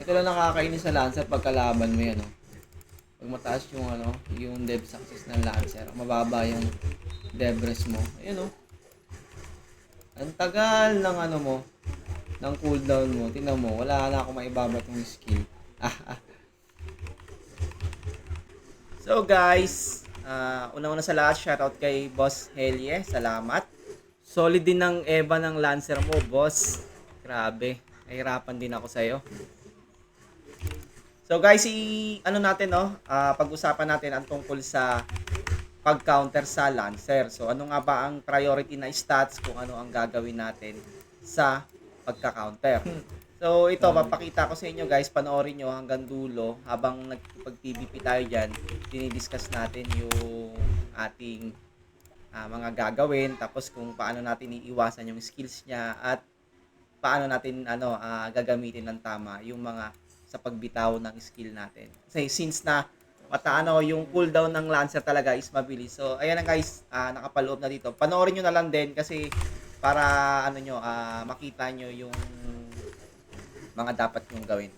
Ito lang nakakainis sa Lancer pagkalaban mo yan, oh. Pag mataas yung yung dev success ng Lancer, mababa yung dev res mo. Ayun, oh. Ang tagal ng mo, ng cooldown mo. Tingnan mo, wala na akong maibabatong skill. So guys, una-una sa lahat, shoutout kay Boss Helye. Salamat. Solid din ng Eva ng Lancer mo, boss. Grabe. Nahirapan din ako sa'yo. So guys, natin, no? Pag-usapan natin ang tungkol sa pag-counter sa Lancer. So ano nga ba ang priority na stats kung ano ang gagawin natin sa pagka-counter. So ito, papakita ko sa inyo guys, panoorin nyo hanggang dulo habang nagpag-PVP tayo dyan. Dinidiscuss natin yung ating mga gagawin, tapos kung paano natin iiwasan yung skills niya at paano natin gagamitin ng tama yung mga sa pagbitaw ng skill natin. Kasi since na yung cooldown ng Lancer talaga is mabilis. So ayan na guys, nakapaloob na dito. Panoorin niyo na lang din kasi para makita nyo yung mga dapat nyong gawin.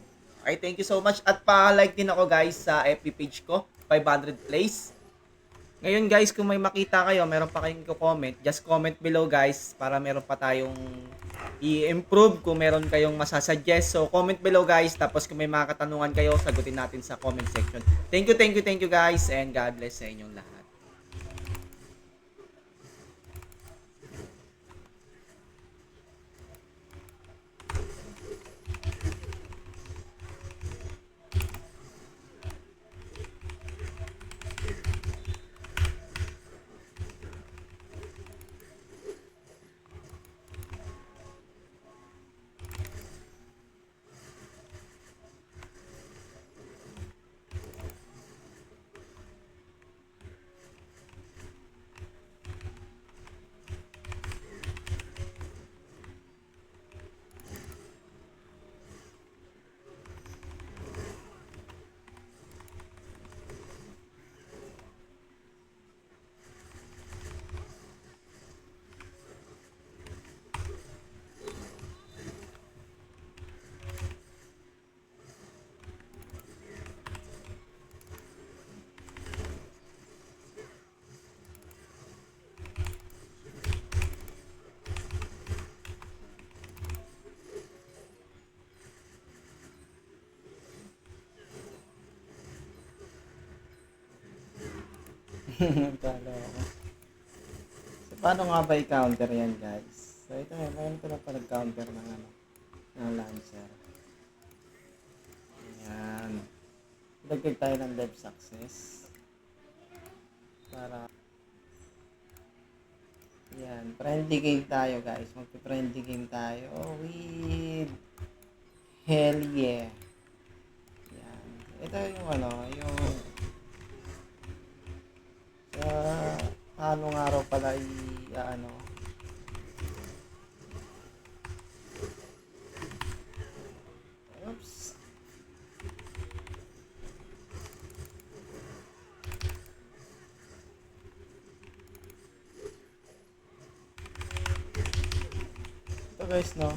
Okay, thank you so much at pa-like din ako guys sa FB page ko, 500 plays. Ngayon guys, kung may makita kayo, meron pa kayong i-comment, just comment below guys para meron pa tayong i-improve kung meron kayong masasuggest. So comment below guys, tapos kung may mga katanungan kayo, sagutin natin sa comment section. Thank you guys and God bless sa inyong lahat. Talo ako. So, paano nga ba i-counter yan, guys? So, ito mayroon ko na pa nag-counter ng Lancer. Ayan. Lagay tayo ng dev success. Para, yan. Friendly game tayo, guys. Magpi-friendly game tayo with Hell yeah. Yan. Ito yung yung anong araw pala oops, ito guys, no,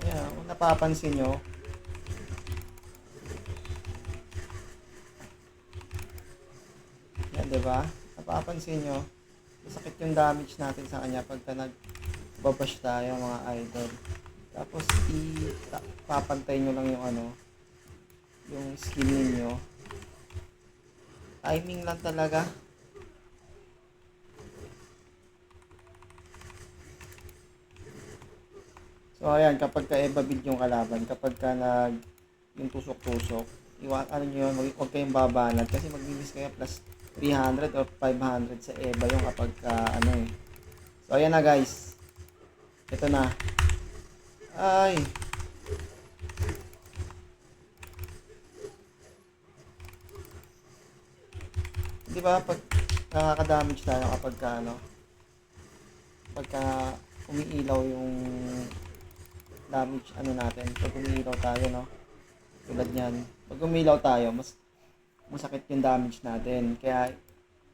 ayan, kung napapansin nyo, yan, diba, napapansin nyo, masakit yung damage natin sa kanya pagka nagbabash tayo mga idol. Tapos papantay nyo lang yung skill ninyo. Timing lang talaga. So ayan, kapag ka Eva build yung kalaban, kapag ka yung tusok-tusok, nyo yun, huwag kayong babanat kasi magbibis kayo plus 300 or 500 sa Eva yung kapag So ayan na guys. Ito na. Ay. Di ba pag nakaka-damage tayo kapag pagka umiilaw yung damage natin, pag umiilaw tayo, no, tulad niyan, pag umiilaw tayo, mas masakit yung damage natin. Kaya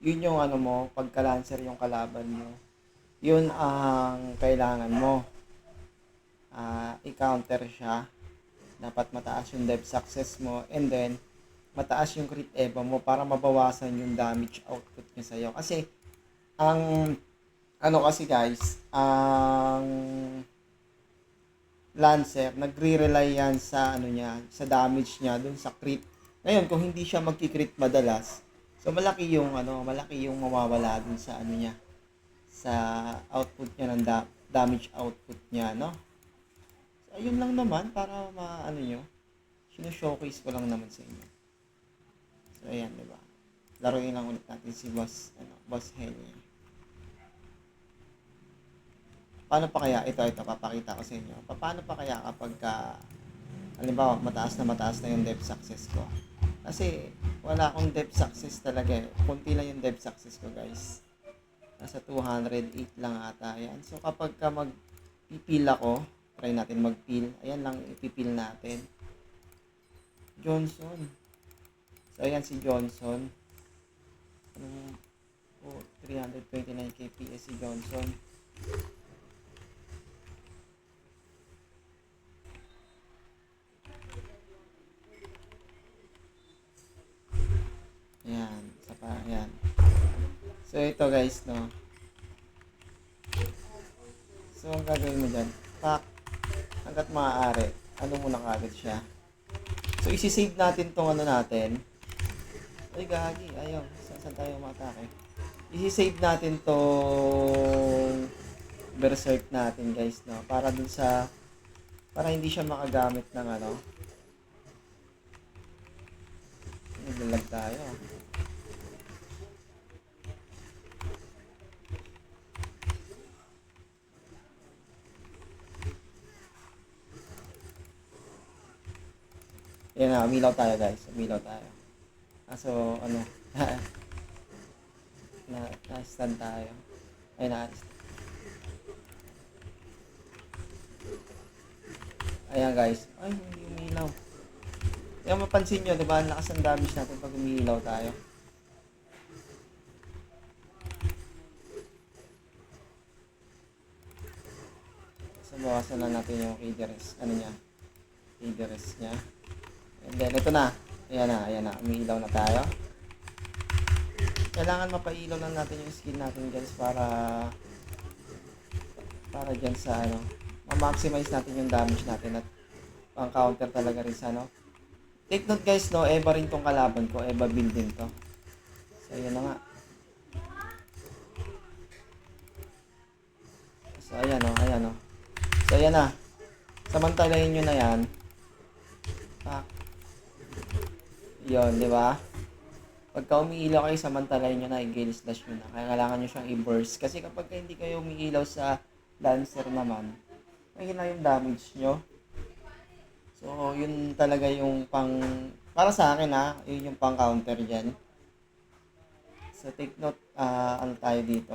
yun yung mo, pagka Lancer yung kalaban mo, yun ang kailangan mo, i-counter siya Dapat mataas yung dev success mo, and then mataas yung crit eva mo para mabawasan yung damage output niya sa'yo. Kasi, ang ano kasi guys, ang Lancer, nagre-rely yan sa ano niya, sa damage niya dun sa crit. Ngayon, kung hindi siya magki-crit madalas, so malaki yung mawawala dun sa ano niya, sa output niya ng damage output niya, no? So, ayun lang naman para maano nyo, sino-showcase ko lang naman sa inyo. So, ayan, di ba? Laruin lang ulit natin si Boss Henry. Paano pa kaya, ito, papakita ko sa inyo. Paano pa kaya kapag halimbawa, mataas na yung dev success ko. Kasi, wala akong dev success talaga eh. Kunti lang yung dev success ko, guys. Nasa 208 lang ata yan. So, kapag magpipil ako, try natin magpil. Ayan lang, ipipil natin. Johnson. So, ayan si Johnson. 329 kps si Johnson. Ayan, isa pa, ayan. So, ito guys, no. So, ang gagawin mo dyan, hanggat maaari, ano muna kagad siya. So, isi-save natin tong ano natin. Ay, gagi, ayaw, saan tayo matake? Isi-save natin tong berserk natin guys, no. Para hindi siya makagamit ng ano. Naglalag tayo. Yan na, umilaw tayo guys. Umilaw tayo. So, ano, na-stand tayo. Ay, ayan guys. Ay, hindi umilaw. Yung mapansin nyo, diba, ang lakas ng damage natin pag umiilaw tayo. So, bawasan na natin yung KDRS, ano niya, KDRS niya. And then, ito na. Ayan na, umiilaw na tayo. Kailangan mapailaw lang natin yung skill natin guys para dyan sa ano, ma-maximize natin yung damage natin at pang counter talaga rin sa ano. Take note guys, no, Eva rin tong kalaban ko, Eva build din to. So, yun na nga. So, ayan o. So, ayan na. Samantalahin nyo na yan. Yun, di ba? Pagka umiilaw kayo, samantalahin nyo na, i-gale slash nyo na. Kaya kailangan nyo siyang i-burst. Kasi kapag hindi kayo umiilaw sa Lancer naman, mahina yung damage nyo. So, yun talaga yung para sa akin yun yung pang counter dyan. So, take note, ano tayo dito,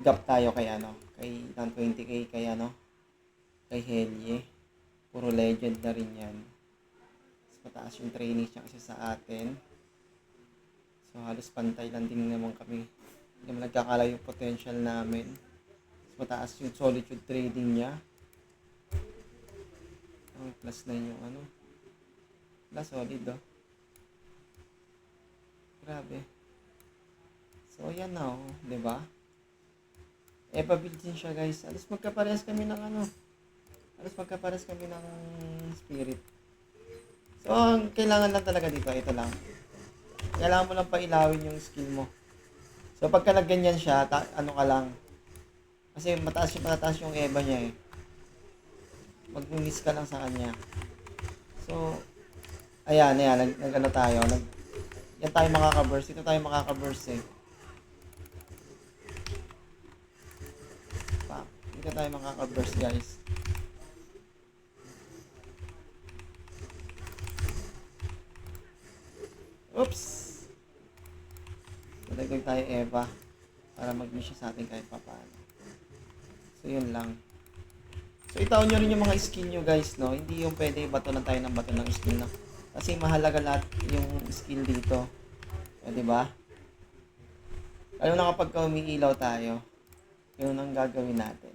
gap tayo kay ng 20k kay Helye. Puro legend na rin yan. Mas mataas yung training niya kasi sa atin. So, halos pantay lang din naman kami. Hindi naman nagkakala yung potential namin. Mas mataas yung solitude trading niya. Plus 9 yung plus solid grabe. So ayan na diba? Build din siya guys. Alas magkaparehas kami ng spirit. So ang kailangan lang talaga dito, ito lang. Kailangan mo lang pailawin yung skill mo. So pagka nagganyan siya, ka lang. Kasi mataas yung Eva niya eh. Mag-miss ka lang sa kanya. So, ayan, nag-ano tayo. Yan tayo makaka-burst. Ito tayo makaka-burst eh. Dito tayo makaka-burst guys. Oops! Madagdag tayo Eva. Para mag-miss siya sa atin kahit papaano. So, yun lang. So, itaon nyo rin yung mga skill nyo guys, no? Hindi yung pwede bato lang tayo ng bato ng skill, no? Kasi mahalaga lahat yung skill dito. O, diba? Alam na kapag umiilaw tayo, yun ang gagawin natin.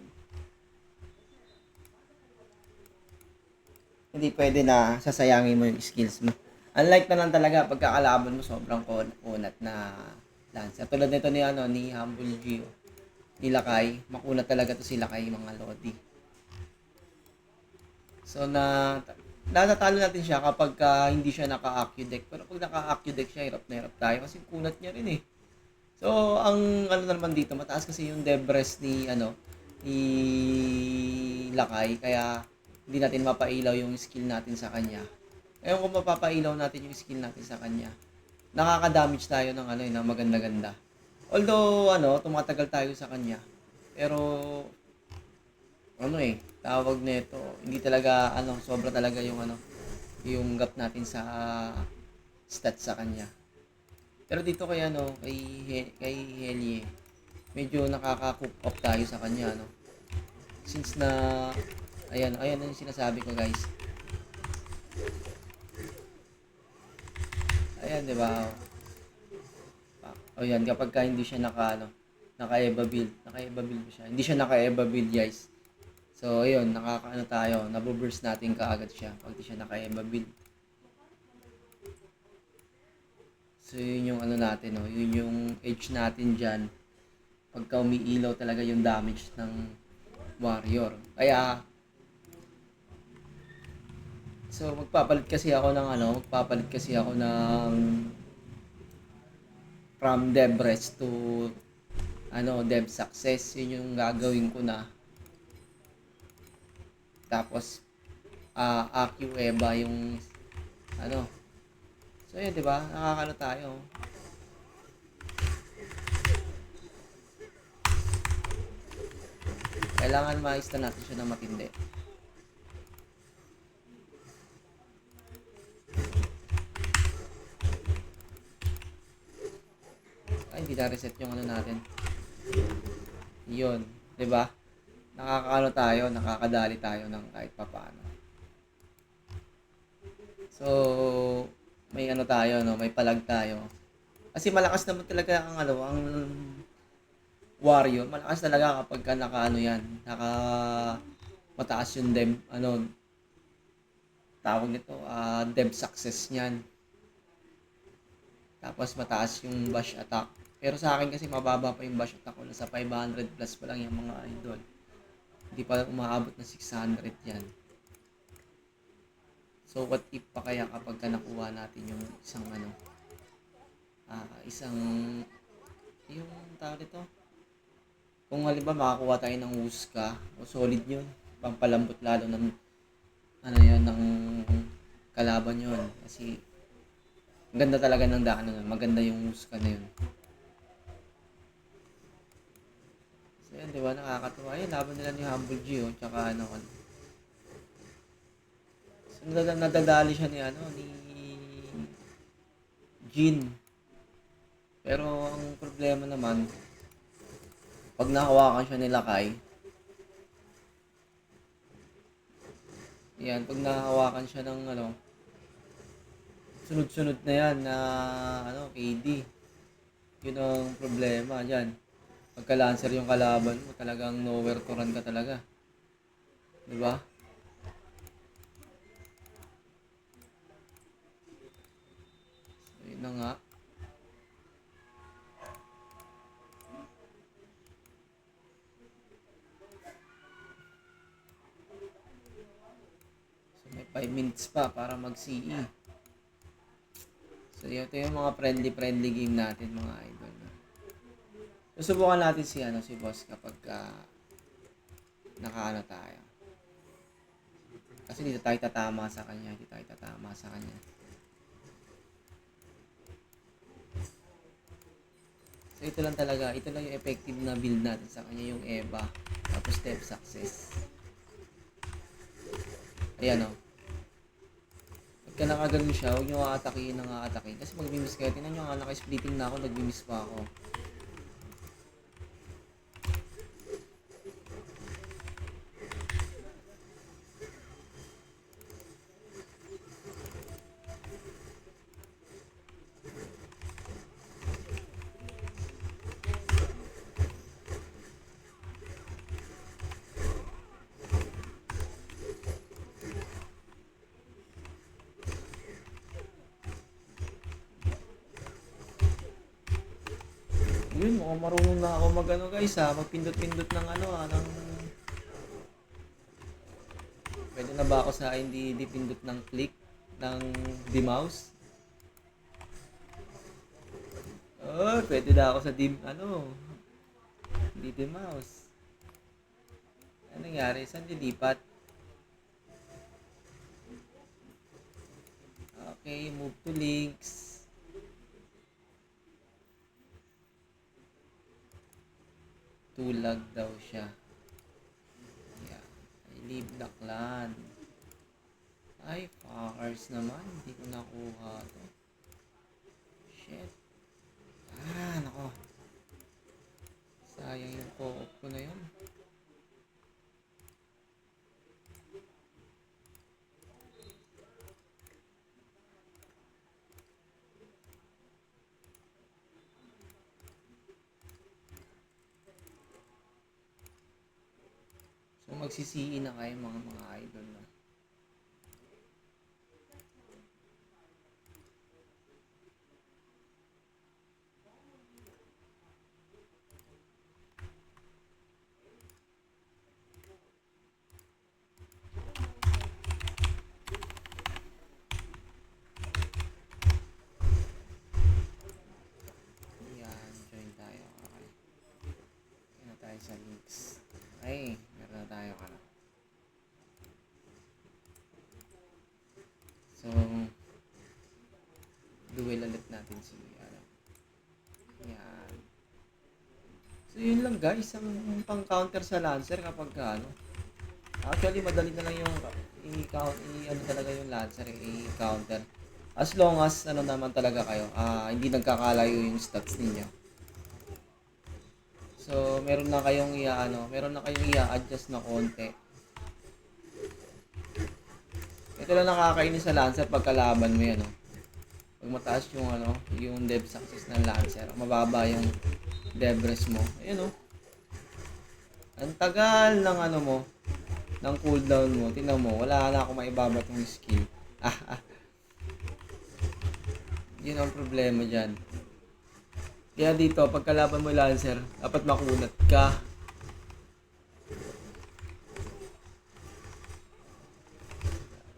Hindi pwede na sasayangin mo yung skills mo. Unlike na lang talaga pagkakalaban mo sobrang kunat na Lancer. Tulad nito ni ano ni Humble Gio, ni Lakay, makunat talaga to si Lakay mga lodi. So natatalo natin siya kapag hindi siya naka-AccuDeck. Pero pag naka-AccuDeck siya, hirap na hirap tayo kasi kunat niya rin eh. So ang ano naman dito, mataas kasi yung Debres ni ni Lakay kaya hindi natin mapailaw yung skill natin sa kanya. Ngayon kung mapapailaw natin yung skill natin sa kanya, nakaka-damage tayo ng ng maganda-ganda. Although tumatagal tayo sa kanya. Pero tawag nito, hindi talaga sobra talaga yung yung gap natin sa stats sa kanya. Pero dito kay kay Helye, medyo nakaka-cook off tayo sa kanya Since na ayan yung sinasabi ko, guys. Ayan, 'di ba? Yan kapag hindi siya naka-EVA build. Naka-EVA build siya. Hindi siya naka-EVA build, guys. So, ayun, tayo, nabuburst natin kaagad siya pag di siya naka-EVA build. So, yun yung natin, yun yung edge natin dyan. Pagka umiilaw talaga yung damage ng warrior. Kaya, so, magpapalit kasi ako ng from Debres to Dev Success. Yun yung gagawin ko na. Tapos, AccuEVA yung So, yun, di ba? Tayo. Kailangan ma-ista natin siya ng matindi. Ay, hindi na-reset yung natin. Yun, di ba? Tayo, nakakadali tayo ng kahit papaano. So, may tayo, may palag tayo. Kasi malakas naman talaga ang warrior. Malakas talaga kapag yan, mataas yung tawag nito, dev success niyan. Tapos mataas yung bash attack. Pero sa akin kasi mababa pa yung bash attack ko. Nasa 500 plus pa lang yung mga idol. Hindi pa umaabot na 600 yan. So, what if pa kaya kapag nakuha natin yung yung tawag ito? Kung halimbawa makakuha tayo ng Huska, solid yun. Pampalambot lalo ng ng kalaban yun. Kasi, ganda talaga ng daan nun. Maganda yung Huska na yun. So, yun, diba? Nakakatuwa. Yun, laban nila ni Humble Gio. Tsaka nadadali siya ni Jin. Pero ang problema naman, pag nahawakan siya ni Lakay, pag nahawakan siya ng sunod-sunod na yan na KD. Yun ang problema diyan. Pagka Lancer yung kalaban mo, talagang nowhere to run ka talaga. 'Di ba? Na nga. So, may 5 minutes pa para mag-CE. So, ito yung mga friendly game natin, mga idol. Susubukan natin si boss kapag tayo. Kasi dito tayo tatama sa kanya. So, ito lang yung effective na build natin sa kanya, yung EVA. Tapos Dev Success. Ayan Pagka nakaganon siya, huwag nyo aatakihin. Kasi mag-miss kayo. Tingnan nyo nga, naka-splitting na ako, nag-miss pa ako. Yun, mukhang marunong na ako mag ano guys ha, magpindot-pindot ng ano ha, ng... Pwede na ba ako sa hindi dipindot ng click ng di mouse? Oh, pwede na ako sa dim, ano, hindi di mouse. Ano nangyari? Saan dilipat? Okay, move to links. Tulag daw siya. Yeah. I leave the clan. Ay, fuckers naman. Hindi ko nakuha to. Shit. Ah, nako. Sayang yung co-op ko na yun. So, magsisiin na kayo mga idol na. Yan, join tayo. Okay. Yan na tayo sa links. Okay, meron na tayo ka na. So, duel ulit natin si ano. Yan. So, yun lang guys, ang pang-counter sa Lancer kapag ano. Actually, madali na lang yung ano talaga yung Lancer, i-counter. As long as ano naman talaga kayo, hindi nagkakalayo yung stats ninyo. So, meron na kayong i-adjust na konti. Ito lang nakakainis sa Lancer pagkalaban mo yan, no? Pag mataas yung yung dev success ng Lancer, mababa yung dev res mo. Ayun, no? Ang tagal ng mo, ng cooldown mo. Tingnan mo, wala na akong maibabat yung skill. Yun ang problema dyan. Kaya dito, pagkalaban mo Lancer, dapat makunat ka.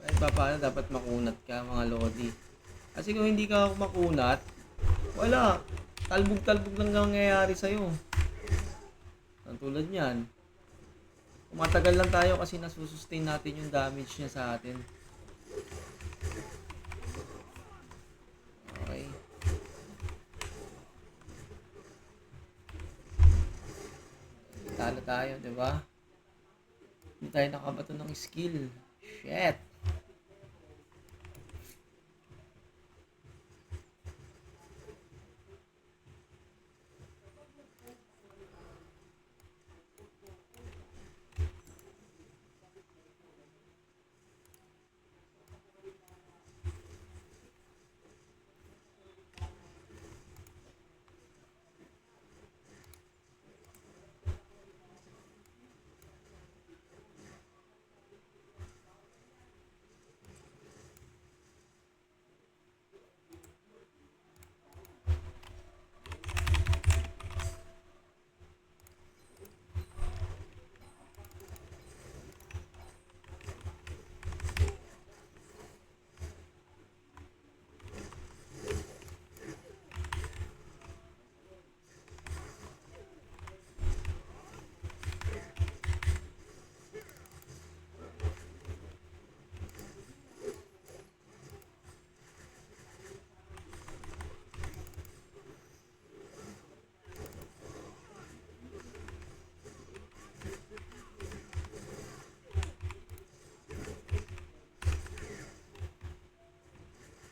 Kahit pa paano, dapat makunat ka, mga lodi. Kasi kung hindi ka makunat, wala. Talbog-talbog lang nangyayari sa'yo. Ang tulad niyan. Matagal lang tayo kasi nasusustain natin yung damage niya sa atin. Okay. Talo tayo, di ba? Hindi tayo nakabato ng skill. Shit.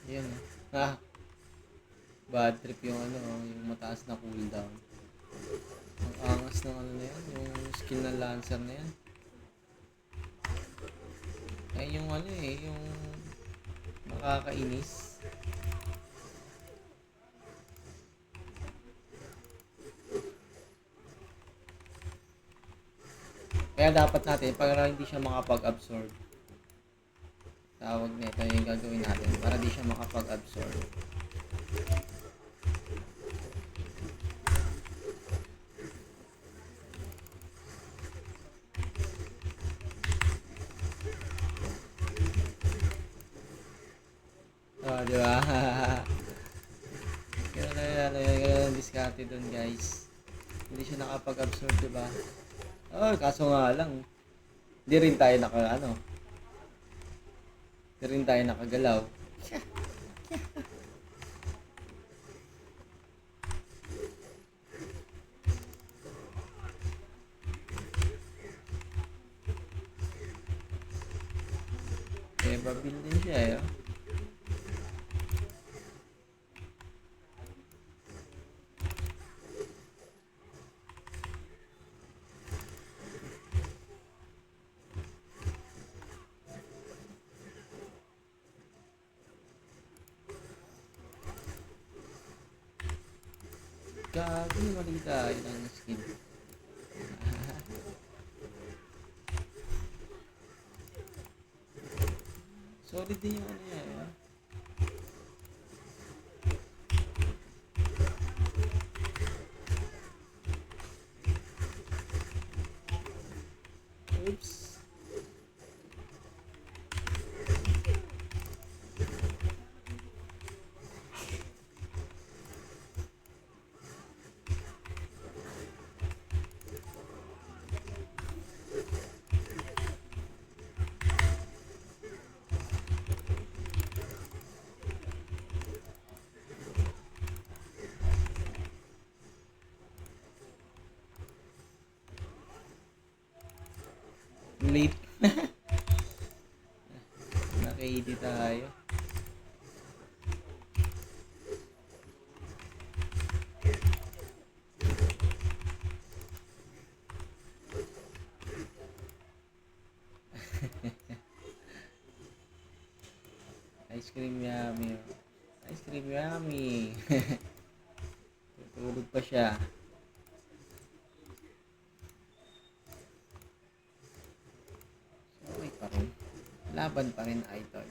Yan. Bad trip yung yung mataas na cooldown. Ang angas ng na yan, yung skill ng Lancer na yan. Ay yung yung nakakainis. Kaya dapat natin, para hindi siya makapag-absorb. Tawag nito yung gagawin natin para di siya makapag-absorb. di ba? Kaya diskarte dun, guys. Hindi siya nakapag-absorb, di ba? Oh, kaso nga lang, hindi rin tayo hindi rin tayo nakagalaw. Eh, babil din siya, eh. Oh. Gabi, mali tayo ng skin. Solid din yung ano niya, eh. Oops. Late. Naka-80 tayo. Ice cream yummy. Ice cream yummy. Tutulog pa siya. Okay pa rin. Laban pa rin, idol.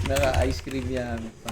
Naka ice cream yummy pa.